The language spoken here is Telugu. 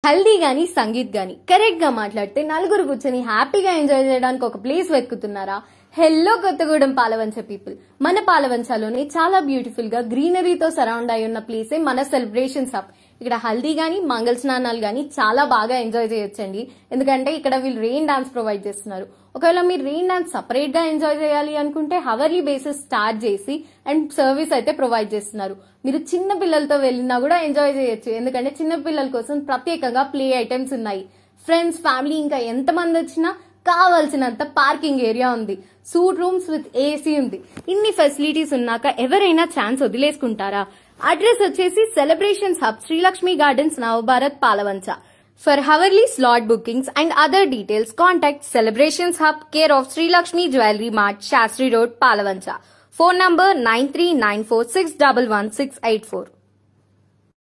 హల్దీ గాని సంగీత్ గాని కరెక్ట్ గా మాట్లాడితే నలుగురు కూర్చొని హ్యాపీగా ఎంజాయ్ చేయడానికి ఒక ప్లేస్ వెతుకుతున్నారా? Hello Kothagudem Palvancha people. మన పాలవంచలోనే చాలా బ్యూటిఫుల్ గా గ్రీనరీతో సరౌండ్ అయి ఉన్న ప్లేసే మన సెలబ్రేషన్స్ హబ్. ఇక్కడ హల్దీ గాని మంగళ స్నానాలు గాని చాలా బాగా ఎంజాయ్ చేయొచ్చండి. ఎందుకంటే ఇక్కడ వీళ్ళు రెయిన్ డాన్స్ ప్రొవైడ్ చేస్తున్నారు. ఒకవేళ మీరు రెయిన్ డాన్స్ సపరేట్ గా ఎంజాయ్ చేయాలి అనుకుంటే హవర్లీ బేసిస్ స్టార్ట్ చేసి అండ్ సర్వీస్ అయితే ప్రొవైడ్ చేస్తున్నారు. మీరు చిన్న పిల్లలతో వెళ్ళినా కూడా ఎంజాయ్ చేయొచ్చు. ఎందుకంటే చిన్న పిల్లల కోసం ప్రత్యేకంగా ప్లే ఐటమ్స్ ఉన్నాయి. ఫ్రెండ్స్, ఫ్యామిలీ ఇంకా ఎంతమంది వచ్చినా కావాల్సినంత పార్కింగ్ ఏరియా ఉంది. సూట్ రూమ్స్ విత్ ఏసీ ఉంది. ఇన్ని ఫెసిలిటీస్ ఉన్నాక ఎవరైనా ఛాన్స్ వదిలేసుకుంటారా? అడ్రస్ వచ్చేసి celebrations hub, Srilakshmi gardens, Navabharat, Palvancha. For hourly slot bookings and other details, contact Celebrations Hub, care of Sri Lakshmi Jewelry Mart, Shastri Road, Palavancha. Phone number 9394611684.